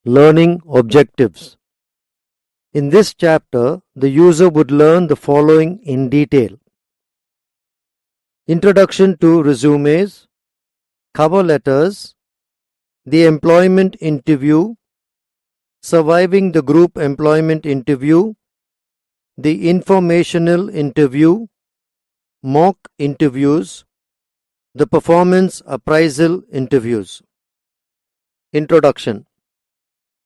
Learning objectives. In this chapter, the user would learn the following in detail. Introduction to resumes, cover letters, the employment interview, surviving the group employment interview, the informational interview, mock interviews, the performance appraisal interviews. Introduction.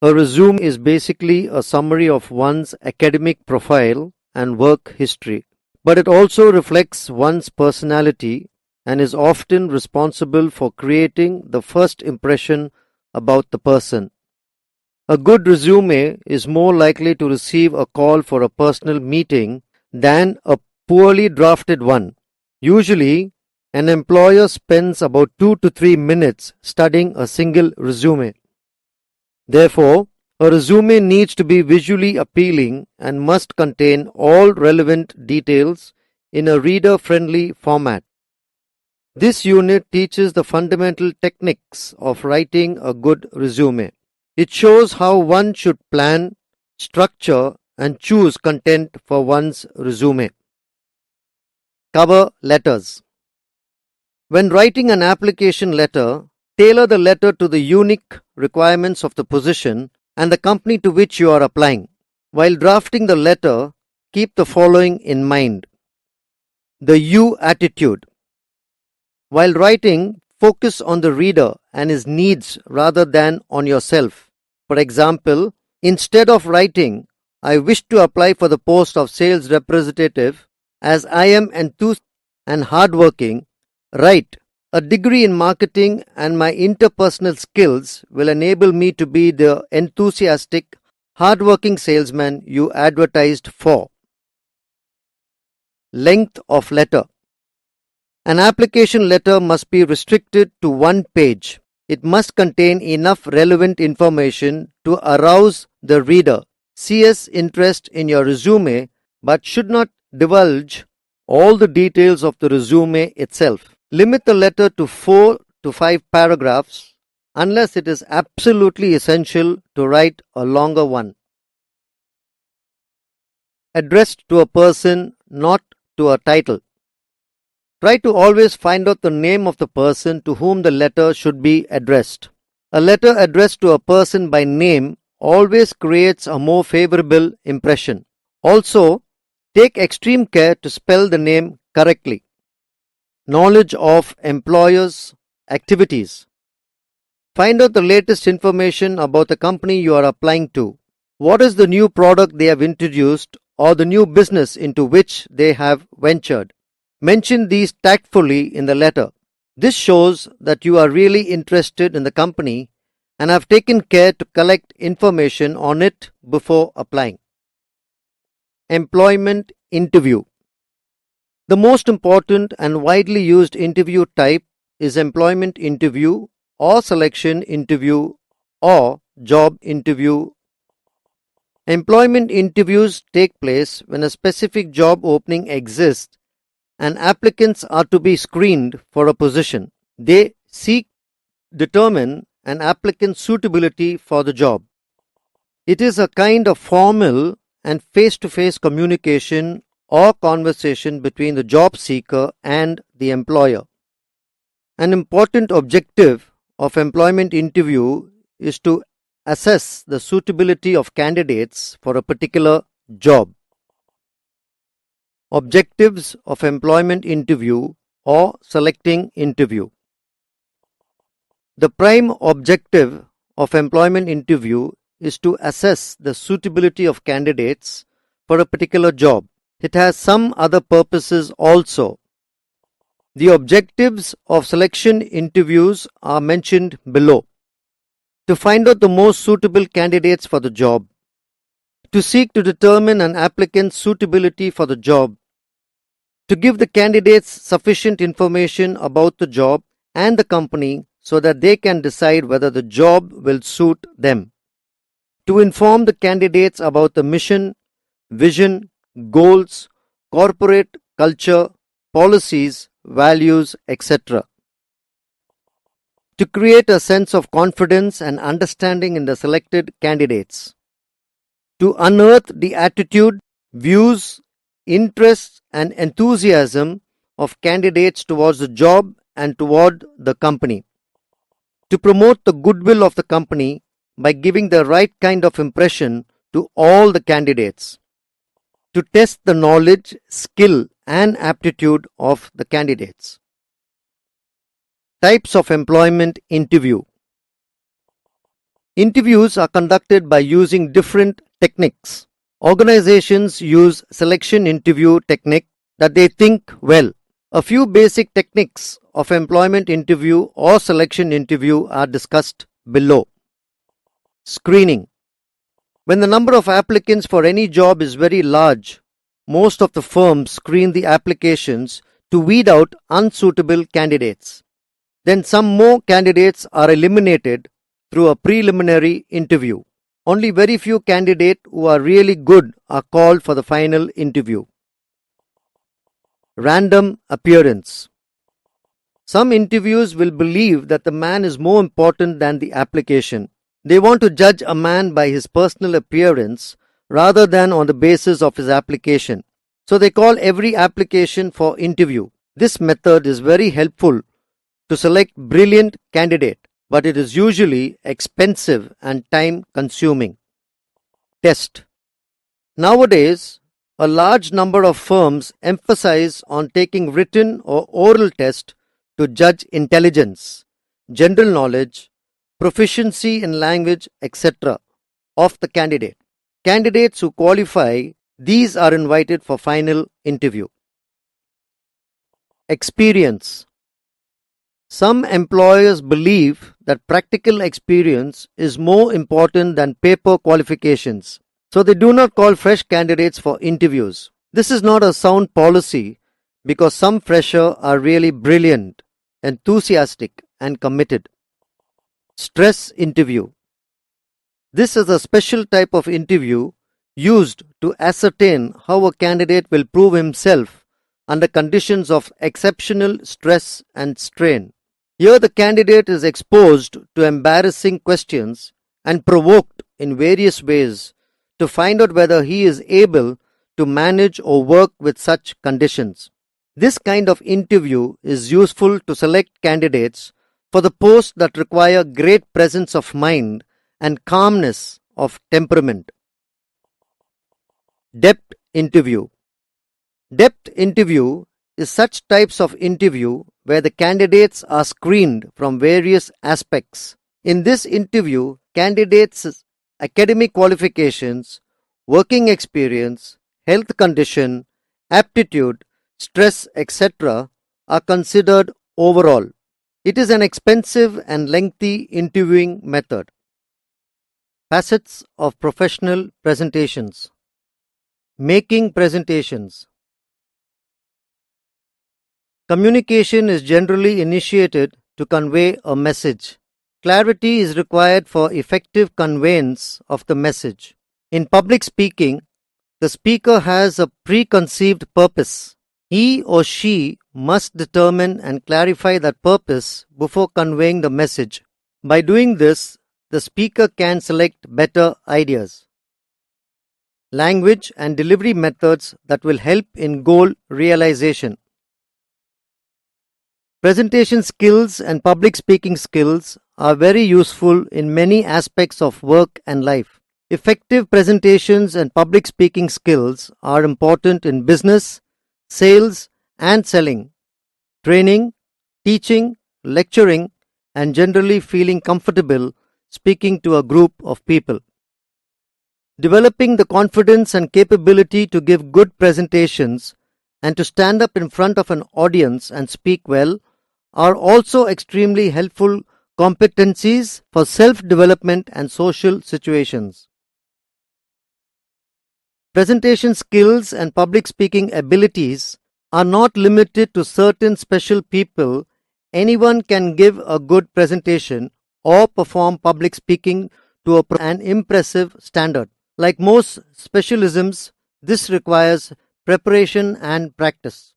A resume is basically a summary of one's academic profile and work history, but it also reflects one's personality and is often responsible for creating the first impression about the person. A good resume is more likely to receive a call for a personal meeting than a poorly drafted one. Usually, an employer spends about 2 to 3 minutes studying a single resume. Therefore, a resume needs to be visually appealing and must contain all relevant details in a reader-friendly format. This unit teaches the fundamental techniques of writing a good resume. It shows how one should plan, structure, and choose content for one's resume. Cover letters. When writing an application letter, tailor the letter to the unique requirements of the position and the company to which you are applying. While drafting the letter, keep the following in mind. The you attitude. While writing, focus on the reader and his needs rather than on yourself. For example, instead of writing, I wish to apply for the post of sales representative as I am enthused and hardworking, write, a degree in marketing and my interpersonal skills will enable me to be the enthusiastic, hardworking salesman you advertised for. Length of letter. An application letter must be restricted to 1 page. It must contain enough relevant information to arouse the reader's interest in your resume, but should not divulge all the details of the resume itself. Limit the letter to 4 to 5 paragraphs unless it is absolutely essential to write a longer one. Addressed to a person, not to a title. Try to always find out the name of the person to whom the letter should be addressed. A letter addressed to a person by name always creates a more favorable impression. Also, take extreme care to spell the name correctly. Knowledge of employers' activities. Find out the latest information about the company you are applying to. What is the new product they have introduced or the new business into which they have ventured? Mention these tactfully in the letter. This shows that you are really interested in the company and have taken care to collect information on it before applying. Employment interview. The most important and widely used interview type is employment interview or selection interview or job interview. Employment interviews take place when a specific job opening exists and applicants are to be screened for a position. They determine an applicant's suitability for the job. It is a kind of formal and face-to-face communication or conversation between the job seeker and the employer. An important objective of employment interview is to assess the suitability of candidates for a particular job. Objectives of employment interview or selecting interview. The prime objective of employment interview is to assess the suitability of candidates for a particular job. It has some other purposes also. The objectives of selection interviews are mentioned below. To find out the most suitable candidates for the job. To seek to determine an applicant's suitability for the job. To give the candidates sufficient information about the job and the company so that they can decide whether the job will suit them. To inform the candidates about the mission, vision, goals, corporate culture, policies, values, etc. to create a sense of confidence and understanding in the selected candidates, to unearth the attitude, views, interests, and enthusiasm of candidates towards the job and toward the company, to promote the goodwill of the company by giving the right kind of impression to all the candidates, to test the knowledge, skill, and aptitude of the candidates. Types of employment interview. Interviews are conducted by using different techniques. Organizations use selection interview technique that they think well. A few basic techniques of employment interview or selection interview are discussed below. Screening. When the number of applicants for any job is very large, most of the firms screen the applications to weed out unsuitable candidates. Then some more candidates are eliminated through a preliminary interview. Only very few candidates who are really good are called for the final interview. Random appearance. Some interviews will believe that the man is more important than the application. They want to judge a man by his personal appearance rather than on the basis of his application. So they call every application for interview. This method is very helpful to select brilliant candidate, but it is usually expensive and time consuming. Test. Nowadays, a large number of firms emphasize on taking written or oral test to judge intelligence, general knowledge, proficiency in language, etc. of the candidate. Candidates who qualify, these are invited for final interview. Experience. Some employers believe that practical experience is more important than paper qualifications, so they do not call fresh candidates for interviews. This is not a sound policy because some freshers are really brilliant, enthusiastic, and committed. Stress interview. This is a special type of interview used to ascertain how a candidate will prove himself under conditions of exceptional stress and strain. Here the candidate is exposed to embarrassing questions and provoked in various ways to find out whether he is able to manage or work with such conditions. This kind of interview is useful to select candidates for the posts that require great presence of mind and calmness of temperament. Depth interview. Depth interview is such types of interview where the candidates are screened from various aspects. In this interview, candidates' academic qualifications, working experience, health condition, aptitude, stress, etc. are considered overall. It is an expensive and lengthy interviewing method. Facets of professional presentations. Making presentations. Communication is generally initiated to convey a message. Clarity is required for effective conveyance of the message. In public speaking, the speaker has a preconceived purpose. He or she must determine and clarify that purpose before conveying the message. By doing this, the speaker can select better ideas, language and delivery methods that will help in goal realization. Presentation skills and public speaking skills are very useful in many aspects of work and life. Effective presentations and public speaking skills are important in business, sales and selling, training, teaching, lecturing, and generally feeling comfortable speaking to a group of people. Developing the confidence and capability to give good presentations and to stand up in front of an audience and speak well are also extremely helpful competencies for self-development and social situations. Presentation skills and public speaking abilities are not limited to certain special people. Anyone can give a good presentation or perform public speaking to an impressive standard. Like most specialisms, this requires preparation and practice.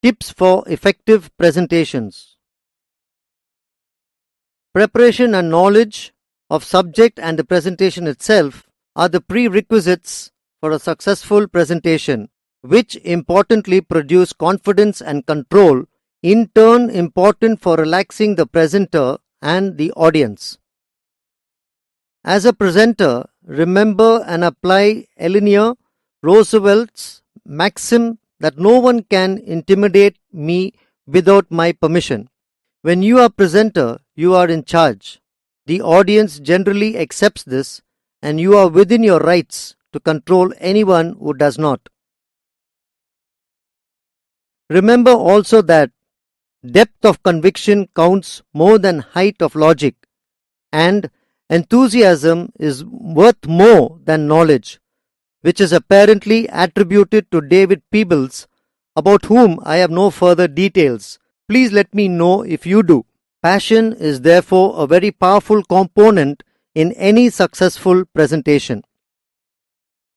Tips for effective presentations. Preparation and knowledge of subject and the presentation itself are the prerequisites for a successful presentation, which importantly produce confidence and control, in turn important for relaxing the presenter and the audience. As a presenter, remember and apply Eleanor Roosevelt's maxim that no one can intimidate me without my permission. When you are presenter, you are in charge. The audience generally accepts this, and you are within your rights to control anyone who does not. Remember also that depth of conviction counts more than height of logic, and enthusiasm is worth more than knowledge, which is apparently attributed to David Peebles, about whom I have no further details. Please let me know if you do. Passion is therefore a very powerful component in any successful presentation.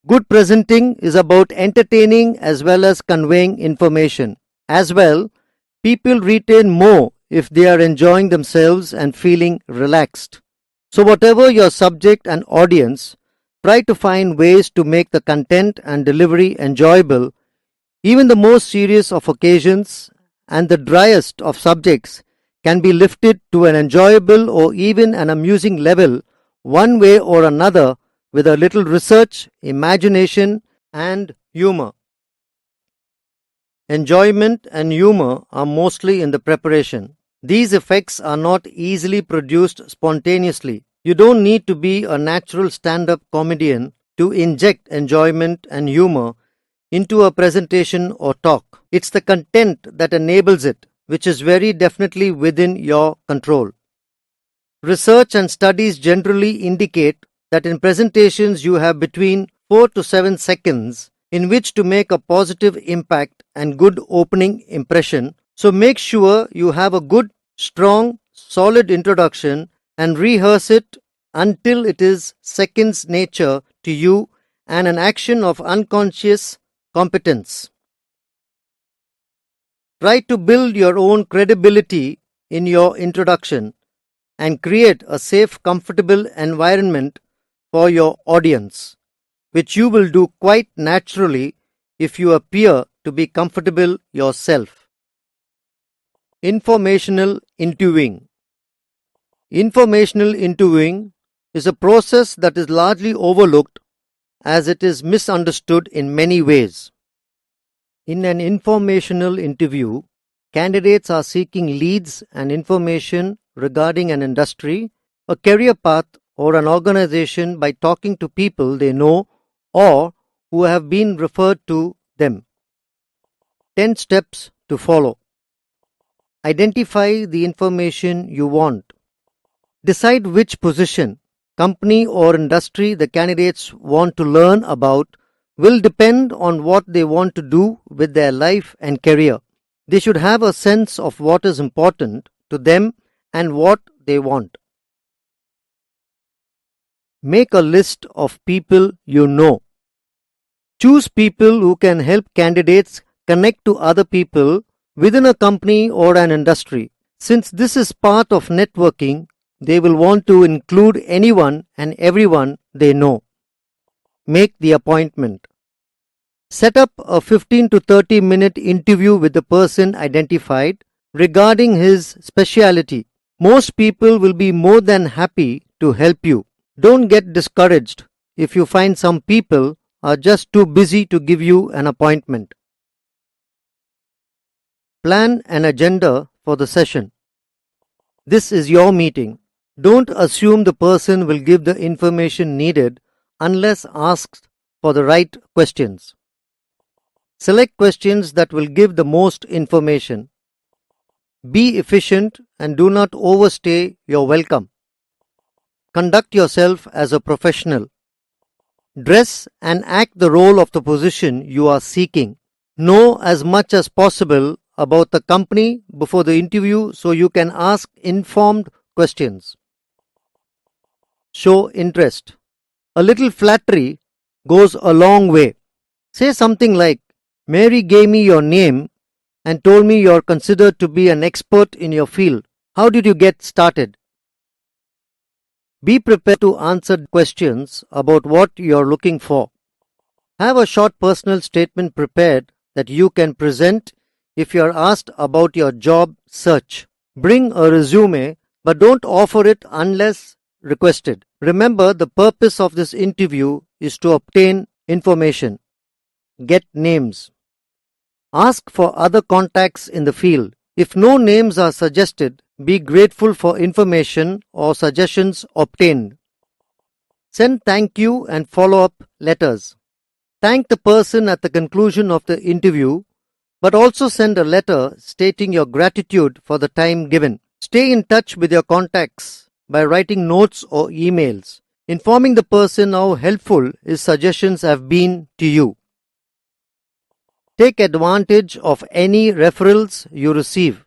Good presenting is about entertaining as well as conveying information. As well, people retain more if they are enjoying themselves and feeling relaxed. So whatever your subject and audience, try to find ways to make the content and delivery enjoyable. Even the most serious of occasions and the driest of subjects can be lifted to an enjoyable or even an amusing level one way or another with a little research, imagination and humor. Enjoyment and humor are mostly in the preparation. These effects are not easily produced spontaneously. You don't need to be a natural stand-up comedian to inject enjoyment and humor into a presentation or talk. It's the content that enables it, which is very definitely within your control. Research and studies generally indicate that in presentations you have between 4 to 7 seconds in which to make a positive impact and good opening impression. So make sure you have a good, strong, solid introduction and rehearse it until it is second nature to you and an action of unconscious competence. Try to build your own credibility in your introduction and create a safe, comfortable environment for your audience, which you will do quite naturally if you appear to be comfortable yourself. Informational interviewing. Informational interviewing is a process that is largely overlooked as it is misunderstood in many ways. In an informational interview, candidates are seeking leads and information regarding an industry, a career path, or an organization by talking to people they know or who have been referred to them. 10 steps to follow. Identify the information you want. Decide which position, company or industry the candidates want to learn about will depend on what they want to do with their life and career. They should have a sense of what is important to them and what they want. Make a list of people you know. Choose people who can help candidates connect to other people within a company or an industry. Since this is part of networking, they will want to include anyone and everyone they know. Make the appointment. Set up a 15 to 30 minute interview with the person identified regarding his specialty. Most people will be more than happy to help you. Don't get discouraged if you find some people are just too busy to give you an appointment. Plan an agenda for the session. This is your meeting. Don't assume the person will give the information needed unless asked for the right questions. Select questions that will give the most information. Be efficient and do not overstay your welcome. Conduct yourself as a professional. Dress and act the role of the position you are seeking. Know as much as possible about the company before the interview so you can ask informed questions. Show interest. A little flattery goes a long way. Say something like, "Mary gave me your name and told me you're considered to be an expert in your field. How did you get started?" Be prepared to answer questions about what you're looking for. Have a short personal statement prepared that you can present if you're asked about your job search. Bring a resume, but don't offer it unless requested. Remember, the purpose of this interview is to obtain information. Get names. Ask for other contacts in the field. If no names are suggested, be grateful for information or suggestions obtained. Send thank you and follow-up letters. Thank the person at the conclusion of the interview, but also send a letter stating your gratitude for the time given. Stay in touch with your contacts by writing notes or emails, informing the person how helpful his suggestions have been to you. Take advantage of any referrals you receive.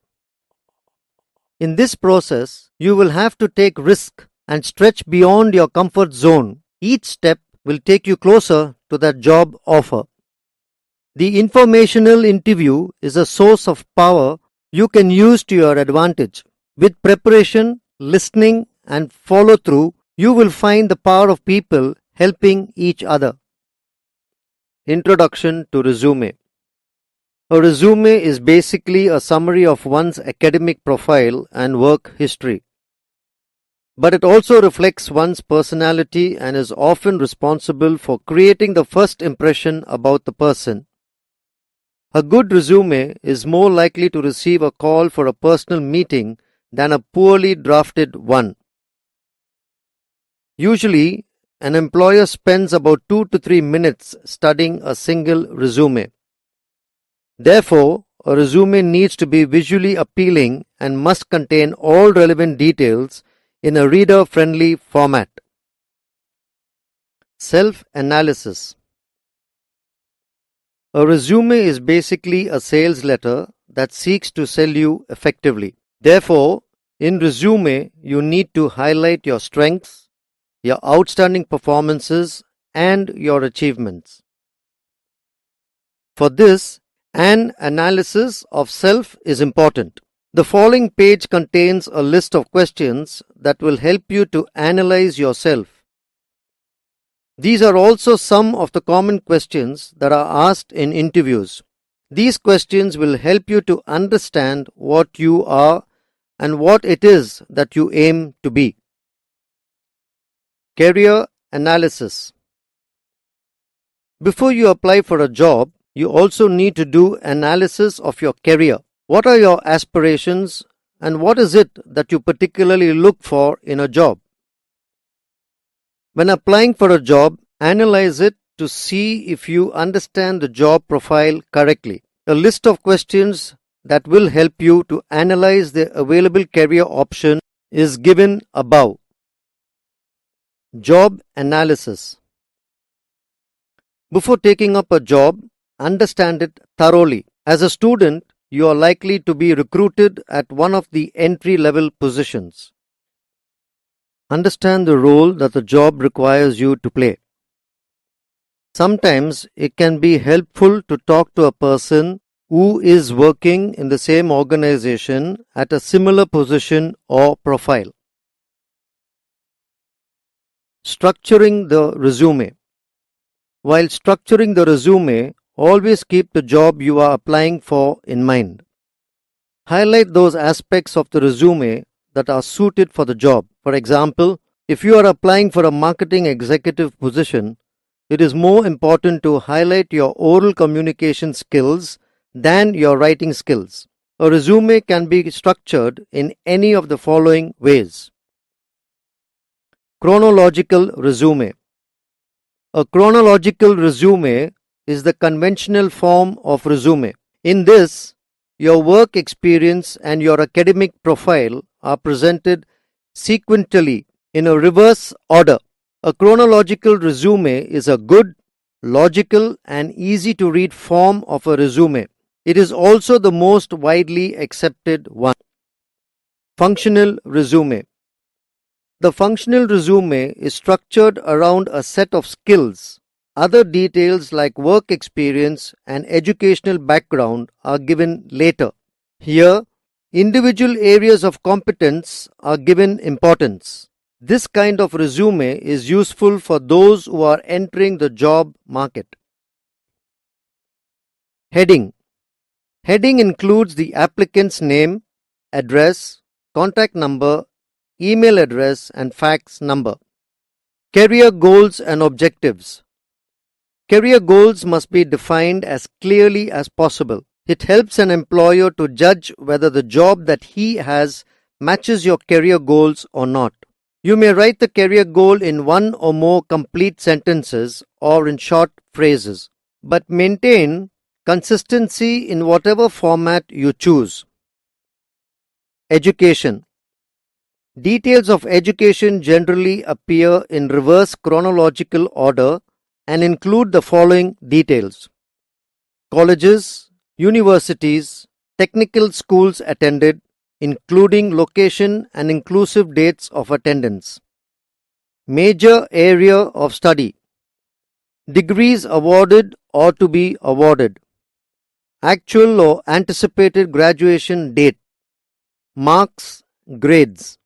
In this process, you will have to take risk and stretch beyond your comfort zone. Each step will take you closer to that job offer. The informational interview is a source of power you can use to your advantage. With preparation, listening, and follow through, you will find the power of people helping each other. Introduction to resume. A resume is basically a summary of one's academic profile and work history. But it also reflects one's personality and is often responsible for creating the first impression about the person. A good resume is more likely to receive a call for a personal meeting than a poorly drafted one. Usually, an employer spends about 2 to 3 minutes studying a single resume. Therefore, a resume needs to be visually appealing and must contain all relevant details in a reader-friendly format. Self-analysis. A resume is basically a sales letter that seeks to sell you effectively. Therefore, in resume, you need to highlight your strengths, your outstanding performances, and your achievements. For this, an analysis of self is important. The following page contains a list of questions that will help you to analyze yourself. These are also some of the common questions that are asked in interviews. These questions will help you to understand what you are and what it is that you aim to be. Career analysis. Before you apply for a job, you also need to do analysis of your career. What are your aspirations and what is it that you particularly look for in a job? When applying for a job, analyze it to see if you understand the job profile correctly. A list of questions that will help you to analyze the available career option is given above. Job analysis. Before taking up a job, understand it thoroughly. As a student, you are likely to be recruited at one of the entry-level positions. Understand the role that the job requires you to play. Sometimes it can be helpful to talk to a person who is working in the same organization at a similar position or profile. Structuring the resume. While structuring the resume, always keep the job you are applying for in mind. Highlight those aspects of the resume that are suited for the job. For example, if you are applying for a marketing executive position, it is more important to highlight your oral communication skills than your writing skills. A resume can be structured in any of the following ways. Chronological resume. A chronological resume is the conventional form of resume. In this, your work experience and your academic profile are presented sequentially in a reverse order. A chronological resume is a good, logical, and easy to read form of a resume. It is also the most widely accepted one. Functional resume. The functional resume is structured around a set of skills. Other details like work experience and educational background are given later. Here, individual areas of competence are given importance. This kind of resume is useful for those who are entering the job market. Heading. Heading includes the applicant's name, address, contact number, email address, and fax number. Career goals and objectives. Career goals must be defined as clearly as possible. It helps an employer to judge whether the job that he has matches your career goals or not. You may write the career goal in one or more complete sentences or in short phrases, but maintain consistency in whatever format you choose. Education. Details of education generally appear in reverse chronological order and include the following details: colleges, universities, technical schools attended, including location and inclusive dates of attendance. Major area of study. Degrees awarded or to be awarded. Actual or anticipated graduation date. Marks, grades.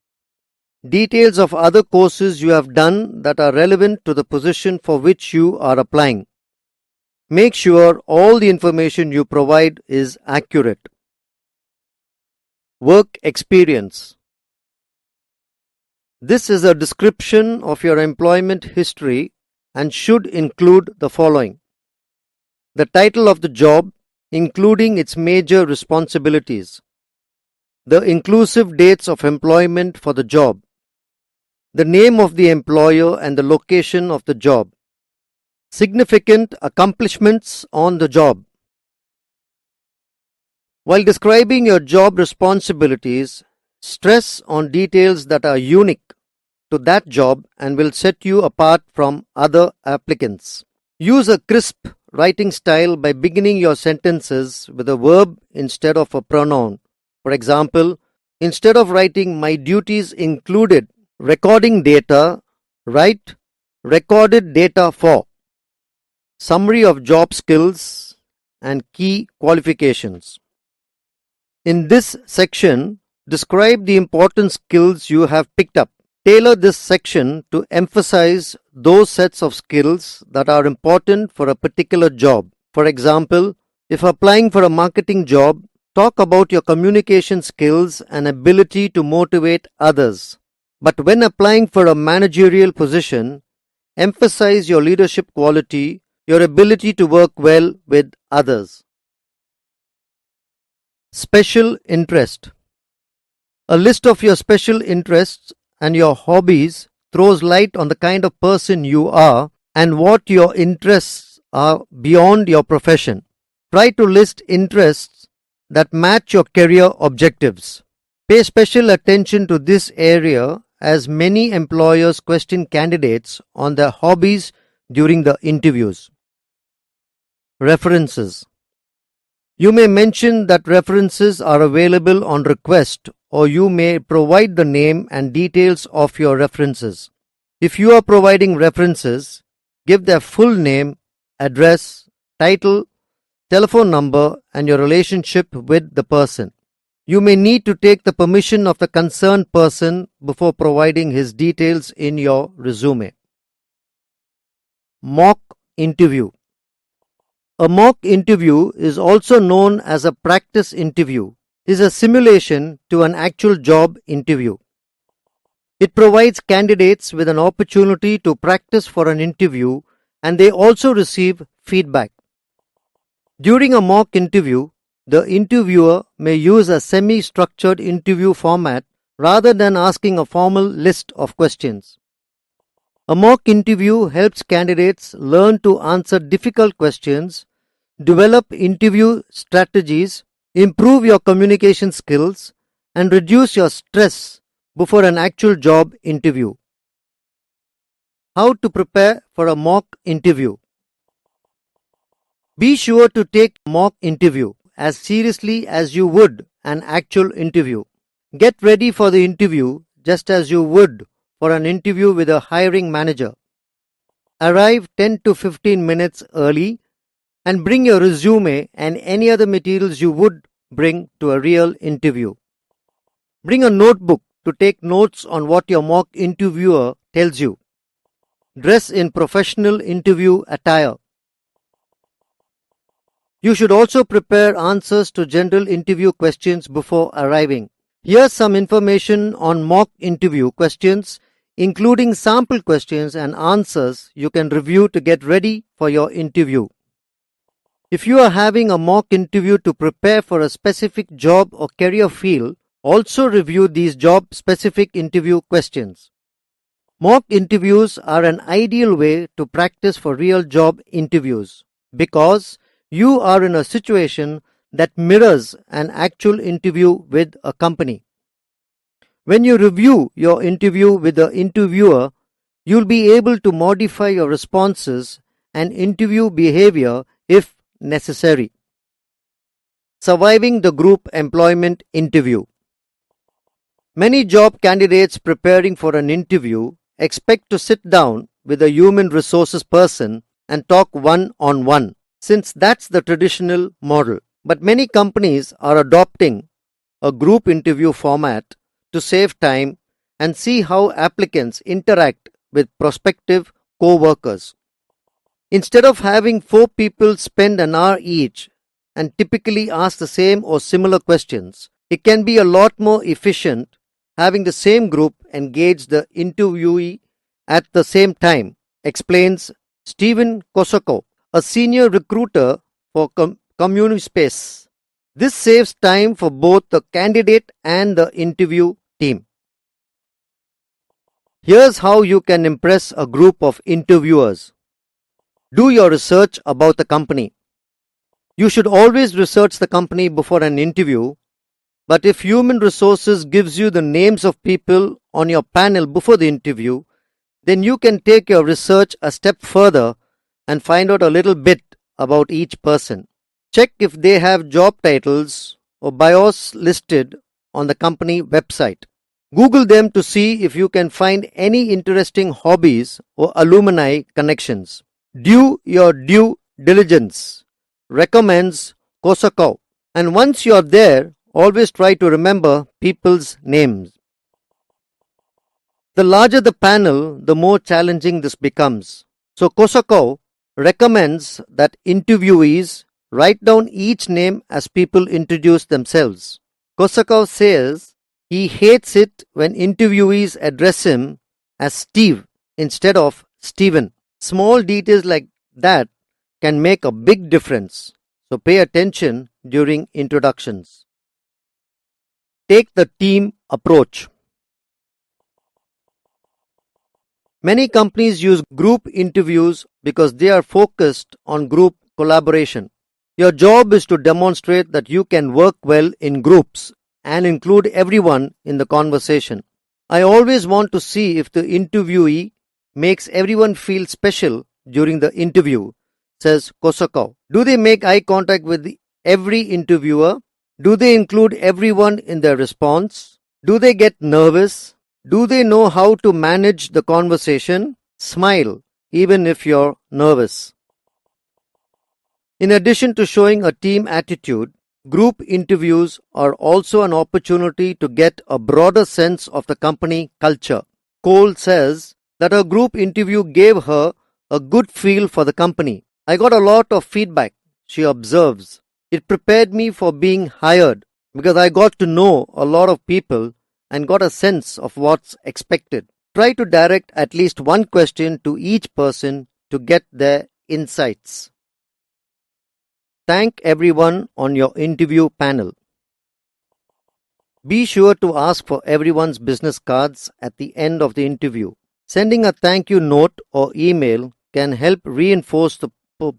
Details of other courses you have done that are relevant to the position for which you are applying. Make sure all the information you provide is accurate. Work experience. This is a description of your employment history and should include the following: the title of the job, including its major responsibilities, the inclusive dates of employment for the job, the name of the employer and the location of the job, significant accomplishments on the job. While describing your job responsibilities, stress on details that are unique to that job and will set you apart from other applicants. Use a crisp writing style by beginning your sentences with a verb instead of a pronoun. For example, instead of writing "my duties included recording data," write "recorded data for." Summary of job skills and key qualifications. In this section, describe the important skills you have picked up. Tailor this section to emphasize those sets of skills that are important for a particular job. For example, if applying for a marketing job, talk about your communication skills and ability to motivate others. But when applying for a managerial position, emphasize your leadership quality, your ability to work well with others. Special interest. A list of your special interests and your hobbies throws light on the kind of person you are and what your interests are beyond your profession. Try to list interests that match your career objectives. Pay special attention to this area as many employers question candidates on their hobbies during the interviews. References. You may mention that references are available on request, or you may provide the name and details of your references. If you are providing references, give their full name, address, title, telephone number, and your relationship with the person. You may need to take the permission of the concerned person before providing his details in your resume. Mock interview. A mock interview is also known as a practice interview, is a simulation to an actual job interview. It provides candidates with an opportunity to practice for an interview, and they also receive feedback. During a mock interview, the interviewer may use a semi-structured interview format rather than asking a formal list of questions. A mock interview helps candidates learn to answer difficult questions, develop interview strategies, improve your communication skills, and reduce your stress before an actual job interview. How to prepare for a mock interview. Be sure to take a mock interview as seriously as you would an actual interview. Get ready for the interview just as you would for an interview with a hiring manager. Arrive 10 to 15 minutes early and bring your resume and any other materials you would bring to a real interview. Bring a notebook to take notes on what your mock interviewer tells you. Dress in professional interview attire. You should also prepare answers to general interview questions before arriving. Here's some information on mock interview questions, including sample questions and answers you can review to get ready for your interview. If you are having a mock interview to prepare for a specific job or career field, also review these job-specific interview questions. Mock interviews are an ideal way to practice for real job interviews because you are in a situation that mirrors an actual interview with a company. When you review your interview with the interviewer, you'll be able to modify your responses and interview behavior if necessary. Surviving the group employment interview. Many job candidates preparing for an interview expect to sit down with a human resources person and talk one-on-one, since that's the traditional model. But many companies are adopting a group interview format to save time and see how applicants interact with prospective co-workers. Instead of having 4 people spend an hour each and typically ask the same or similar questions, it can be a lot more efficient having the same group engage the interviewee at the same time, explains Stephen Kosako, a senior recruiter for Communispace. This saves time for both the candidate and the interview team. Here's how you can impress a group of interviewers. Do your research about the company. You should always research the company before an interview, but if human resources gives you the names of people on your panel before the interview, then you can take your research a step further and find out a little bit about each person. Check if they have job titles or bios listed on the company website. Google them to see if you can find any interesting hobbies or alumni connections. Do your due diligence, recommends Kosako. And once you're there, always try to remember people's names. The larger the panel, the more challenging this becomes. So Kosako recommends that interviewees write down each name as people introduce themselves. Kosako says he hates it when interviewees address him as Steve instead of Steven. Small details like that can make a big difference, so pay attention during introductions. Take the team approach. Many companies use group interviews because they are focused on group collaboration. Your job is to demonstrate that you can work well in groups and include everyone in the conversation. I always want to see if the interviewee makes everyone feel special during the interview, says Kosako. Do they make eye contact with every interviewer? Do they include everyone in their response? Do they get nervous? Do they know how to manage the conversation? Smile, even if you're nervous. In addition to showing a team attitude, group interviews are also an opportunity to get a broader sense of the company culture. Cole says that her group interview gave her a good feel for the company. I got a lot of feedback, she observes. It prepared me for being hired because I got to know a lot of people and got a sense of what's expected. Try to direct at least one question to each person to get their insights. Thank everyone on your interview panel. Be sure to ask for everyone's business cards at the end of the interview. Sending a thank you note or email can help reinforce the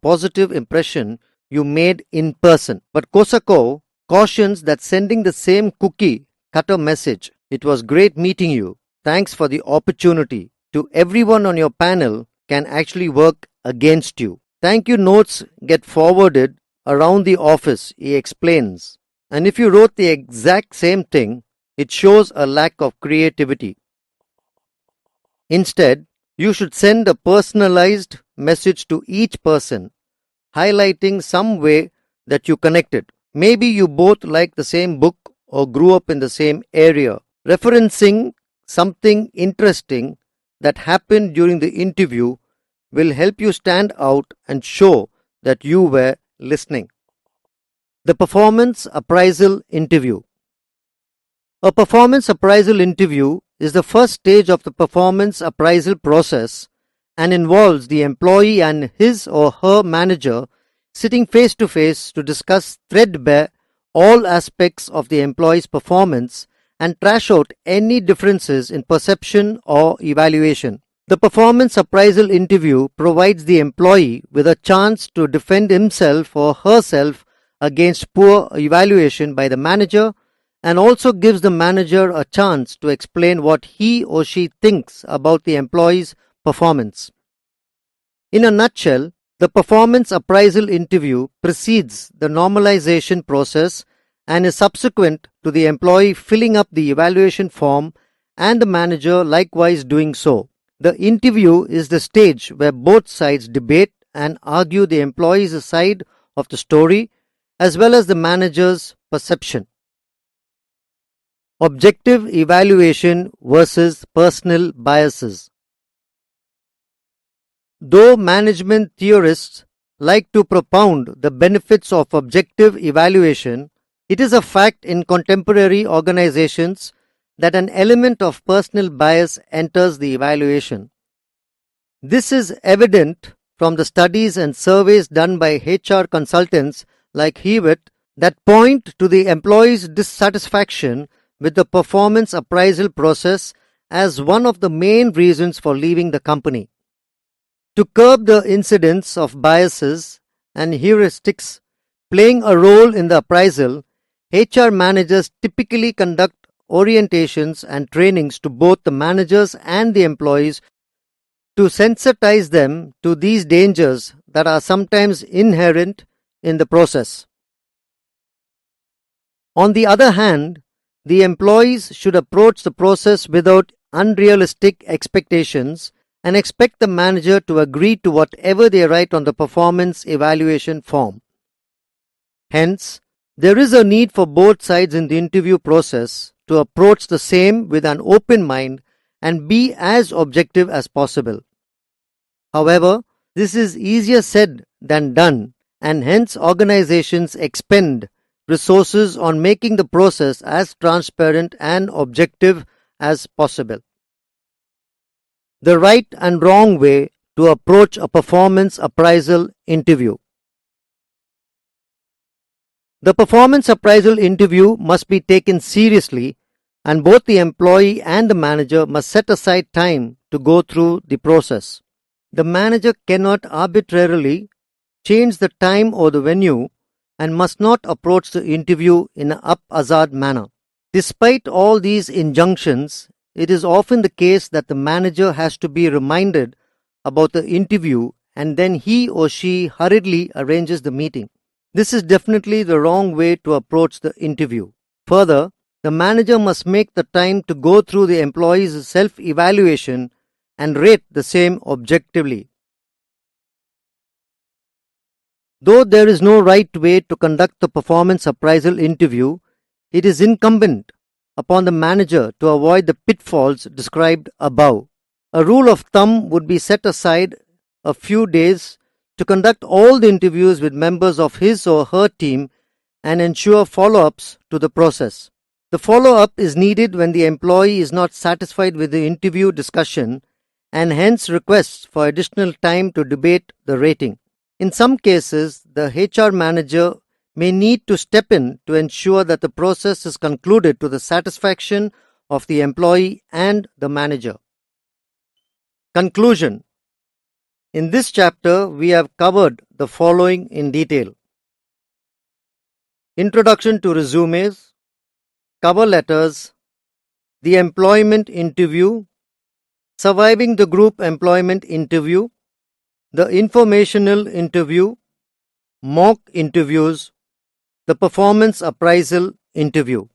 positive impression you made in person. But Kosako cautions that sending the same cookie cutter message, "It was great meeting you, thanks for the opportunity," to everyone on your panel can actually work against you. Thank you notes get forwarded around the office, he explains. And if you wrote the exact same thing, it shows a lack of creativity. Instead, you should send a personalized message to each person, highlighting some way that you connected. Maybe you both like the same book or grew up in the same area. Referencing something interesting that happened during the interview will help you stand out and show that you were listening. The performance appraisal interview. A performance appraisal interview is the first stage of the performance appraisal process and involves the employee and his or her manager sitting face to face to discuss threadbare all aspects of the employee's performance and trash out any differences in perception or evaluation. The performance appraisal interview provides the employee with a chance to defend himself or herself against poor evaluation by the manager, and also gives the manager a chance to explain what he or she thinks about the employee's performance. In a nutshell, the performance appraisal interview precedes the normalization process and is subsequent to the employee filling up the evaluation form and the manager likewise doing so. The interview is the stage where both sides debate and argue the employee's side of the story as well as the manager's perception. Objective evaluation versus personal biases. Though management theorists like to propound the benefits of objective evaluation, it is a fact in contemporary organizations that an element of personal bias enters the evaluation. This is evident from the studies and surveys done by HR consultants like Hewitt that point to the employee's dissatisfaction with the performance appraisal process as one of the main reasons for leaving the company. To curb the incidence of biases and heuristics playing a role in the appraisal, HR managers typically conduct orientations and trainings to both the managers and the employees to sensitize them to these dangers that are sometimes inherent in the process. On the other hand, the employees should approach the process without unrealistic expectations and expect the manager to agree to whatever they write on the performance evaluation form. Hence, there is a need for both sides in the interview process to approach the same with an open mind and be as objective as possible. However, this is easier said than done, and hence organizations expend resources on making the process as transparent and objective as possible. The right and wrong way to approach a performance appraisal interview. The performance appraisal interview must be taken seriously, and both the employee and the manager must set aside time to go through the process. The manager cannot arbitrarily change the time or the venue and must not approach the interview in an haphazard manner. Despite all these injunctions, it is often the case that the manager has to be reminded about the interview and then he or she hurriedly arranges the meeting. This is definitely the wrong way to approach the interview. Further, the manager must make the time to go through the employee's self-evaluation and rate the same objectively. Though there is no right way to conduct the performance appraisal interview, it is incumbent upon the manager to avoid the pitfalls described above. A rule of thumb would be set aside a few days to conduct all the interviews with members of his or her team and ensure follow-ups to the process. The follow-up is needed when the employee is not satisfied with the interview discussion and hence requests for additional time to debate the rating. In some cases, the HR manager may need to step in to ensure that the process is concluded to the satisfaction of the employee and the manager. Conclusion. In this chapter, we have covered the following in detail: Introduction to resumes, cover letters, the employment interview, surviving the group employment interview, the informational interview, mock interviews, the performance appraisal interview.